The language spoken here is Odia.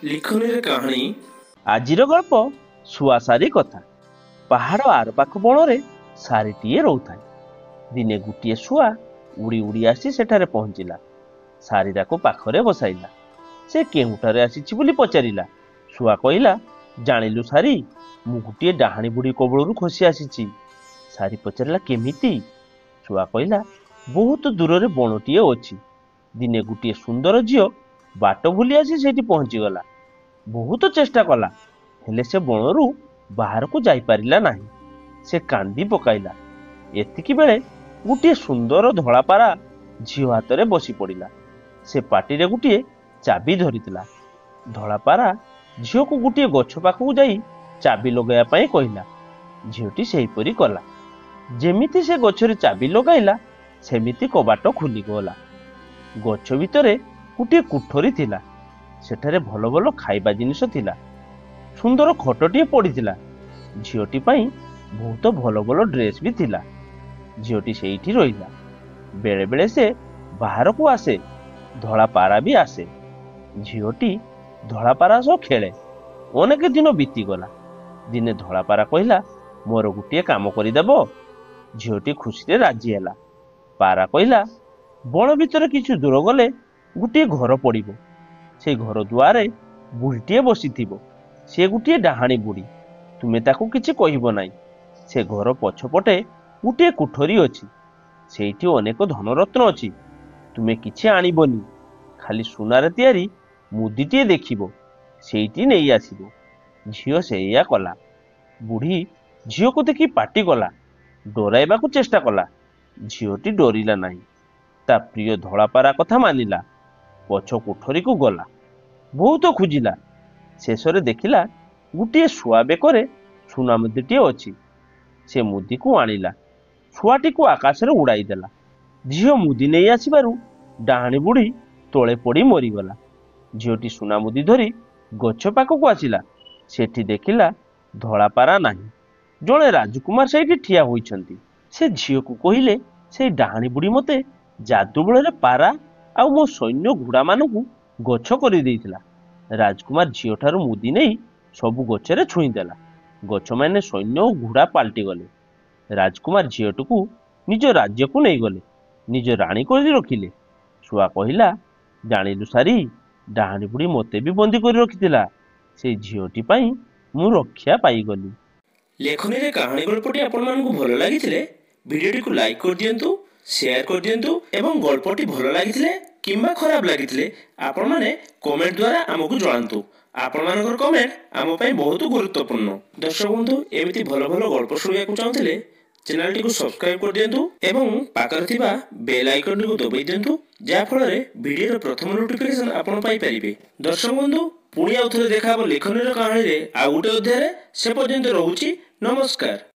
ଲିଖନୀରେ କାହାଣୀ। ଆଜିର ଗଳ୍ପ ଶୁଆ ସାରି କଥା। ପାହାଡ଼ ଆରପାଖ ବଣରେ ସାରିଟିଏ ରହୁଥାଏ। ଦିନେ ଗୋଟିଏ ଶୁଆ ଉଡ଼ି ଉଡ଼ି ଆସି ସେଠାରେ ପହଞ୍ଚିଲା। ସାରି ତାକୁ ପାଖରେ ବସାଇଲା। ସେ କେଉଁଠାରେ ଆସିଛି ବୋଲି ପଚାରିଲା। ଶୁଆ କହିଲା, ଜାଣିଲୁ ସାରି, ମୁଁ ଗୋଟିଏ ଡାହାଣୀ ବୁଢ଼ୀ କବଳରୁ ଖସି ଆସିଛି। ସାରି ପଚାରିଲା, କେମିତି? ଶୁଆ କହିଲା, ବହୁତ ଦୂରରେ ବଣଟିଏ ଅଛି। ଦିନେ ଗୋଟିଏ ସୁନ୍ଦର ଝିଅ ବାଟ ଭୁଲି ଆସି ସେଠି ପହଞ୍ଚିଗଲା। ବହୁତ ଚେଷ୍ଟା କଲା, ହେଲେ ସେ ବଣରୁ ବାହାରକୁ ଯାଇପାରିଲା ନାହିଁ। ସେ କାନ୍ଦି ପକାଇଲା। ଏତିକି ବେଳେ ଗୋଟିଏ ସୁନ୍ଦର ଧଳାପାରା ଝିଅ ହାତରେ ବସି ପଡ଼ିଲା। ସେ ପାଟିରେ ଗୋଟିଏ ଚାବି ଧରିଥିଲା। ଧଳାପାରା ଝିଅକୁ ଗୋଟିଏ ଗଛ ପାଖକୁ ଯାଇ ଚାବି ଲଗାଇବା ପାଇଁ କହିଲା। ଝିଅଟି ସେହିପରି କଲା। ଯେମିତି ସେ ଗଛରେ ଚାବି ଲଗାଇଲା, ସେମିତି କବାଟ ଖୋଲିଗଲା। ଗଛ ଭିତରେ ଗୋଟିଏ କୋଠରୀ ଥିଲା। ସେଠାରେ ଭଲ ଭଲ ଖାଇବା ଜିନିଷ ଥିଲା। ସୁନ୍ଦର ଖଟଟିଏ ପଡ଼ିଥିଲା। ଝିଅଟି ପାଇଁ ବହୁତ ଭଲ ଭଲ ଡ୍ରେସ୍ ବି ଥିଲା। ଝିଅଟି ସେଇଠି ରହିଲା। ବେଳେ ବେଳେ ସେ ବାହାରକୁ ଆସେ। ଧଳାପାରା ବି ଆସେ। ଝିଅଟି ଧଳାପାରା ସହ ଖେଳେ। ଅନେକ ଦିନ ବିତିଗଲା। ଦିନେ ଧଳାପାରା କହିଲା, ମୋର ଗୋଟିଏ କାମ କରିଦେବ? ଝିଅଟି ଖୁସିରେ ରାଜି ହେଲା। ପାରା କହିଲା, ବଣ ଭିତରେ କିଛି ଦୂର ଗଲେ ଗୋଟିଏ ଘର ପଡ଼ିବ। ସେଇ ଘର ଦୁଆରେ ବୁଢ଼ୀଟିଏ ବସିଥିବ। ସେ ଗୋଟିଏ ଡାହାଣୀ ବୁଢ଼ୀ। ତୁମେ ତାକୁ କିଛି କହିବ ନାହିଁ। ସେ ଘର ପଛପଟେ ଗୋଟିଏ କୋଠରୀ ଅଛି। ସେଇଠି ଅନେକ ଧନରତ୍ନ ଅଛି। ତୁମେ କିଛି ଆଣିବନି, ଖାଲି ସୁନାରେ ତିଆରି ମୁଦିଟିଏ ଦେଖିବ, ସେଇଠି ନେଇ ଆସିବ। ଝିଅ ସେଇଆ କଲା। ବୁଢ଼ୀ ଝିଅକୁ ଦେଖି ପାଟି କଲା, ଡରାଇବାକୁ ଚେଷ୍ଟା କଲା। ଝିଅଟି ଡରିଲା ନାହିଁ। ତା ପ୍ରିୟ ଧଳାପାରା କଥା ମାନିଲା। ପଛ କୋଠରୀକୁ ଗଲା। ବହୁତ ଖୋଜିଲା। ଶେଷରେ ଦେଖିଲା ଗୋଟିଏ ଶୁଆ ବେକରେ ସୁନା ମୁଦିଟିଏ ଅଛି। ସେ ମୁଦିକୁ ଆଣିଲା। ଶୁଆଟିକୁ ଆକାଶରେ ଉଡ଼ାଇ ଦେଲା। ଝିଅ ମୁଦି ନେଇ ଆସିବାରୁ ଡାହାଣୀ ବୁଢ଼ୀ ତଳେ ପଡ଼ି ମରିଗଲା। ଝିଅଟି ସୁନା ମୁଦି ଧରି ଗଛ ପାଖକୁ ଆସିଲା। ସେଠି ଦେଖିଲା ଧଳାପାରା ନାହିଁ। ଜଣେ ରାଜକୁମାର ସେଇଠି ଠିଆ ହୋଇଛନ୍ତି। ସେ ଝିଅକୁ କହିଲେ, ସେଇ ଡାହାଣୀ ବୁଢ଼ୀ ମୋତେ ଯାଦୁ ବଳରେ ପାରା ଆଉ ମୋ ସୈନ୍ୟ ଘୋଡ଼ାମାନଙ୍କୁ ଗଛ କରିଦେଇଥିଲା। ରାଜକୁମାର ଝିଅଠାରୁ ମୁଦି ନେଇ ସବୁ ଗଛରେ ଛୁଇଁଦେଲା। ଗଛମାନେ ସୈନ୍ୟ ଓ ଘୋଡ଼ା ପାଲଟିଗଲେ। ରାଜକୁମାର ଝିଅଟିକୁ ନିଜ ରାଜ୍ୟକୁ ନେଇଗଲେ। ନିଜ ରାଣୀ କରି ରଖିଲେ। ଶୁଆ କହିଲା, ଜାଣିଲୁ ସାରି, ଡାହାଣୀ ବୁଢ଼ୀ ମୋତେ ବି ବନ୍ଦୀ କରି ରଖିଥିଲା। ସେଇ ଝିଅଟି ପାଇଁ ମୁଁ ରକ୍ଷା ପାଇଗଲି। ଲେଖନୀରେ କାହାଣୀ ଗଳ୍ପଟି ଆପଣମାନଙ୍କୁ ଭଲ ଲାଗିଥିଲେ ଭିଡ଼ିଓଟିକୁ ଲାଇକ୍ କରିଦିଅନ୍ତୁ, ସେୟାର କରିଦିଅନ୍ତୁ ଏବଂ ଗଳ୍ପଟି ଭଲ ଲାଗିଥିଲେ କିମ୍ବା ଖରାପ ଲାଗିଥିଲେ ଆପଣମାନେ କମେଣ୍ଟ ଦ୍ୱାରା ଆମକୁ ଜଣାନ୍ତୁ। ଆପଣମାନଙ୍କର କମେଣ୍ଟ ଆମ ପାଇଁ ବହୁତ ଗୁରୁତ୍ୱପୂର୍ଣ୍ଣ। ଦର୍ଶକ ବନ୍ଧୁ, ଏମିତି ଭଲ ଭଲ ଗଳ୍ପ ଶୁଣିବାକୁ ଚାହୁଁଥିଲେ ଚ୍ୟାନେଲଟିକୁ ସବସ୍କ୍ରାଇବ କରିଦିଅନ୍ତୁ ଏବଂ ପାଖରେ ଥିବା ବେଲ୍ ଆଇକନଟିକୁ ଦବାଇ ଦିଅନ୍ତୁ, ଯାହାଫଳରେ ଭିଡ଼ିଓର ପ୍ରଥମ ନୋଟିଫିକେସନ ଆପଣ ପାଇପାରିବେ। ଦର୍ଶକ ବନ୍ଧୁ, ପୁଣି ଆଉ ଥରେ ଦେଖା ହେବ ଲେଖନୀର କାହାଣୀରେ ଆଉ ଗୋଟେ ଅଧ୍ୟାୟରେ। ସେ ପର୍ଯ୍ୟନ୍ତ ରହୁଛି, ନମସ୍କାର।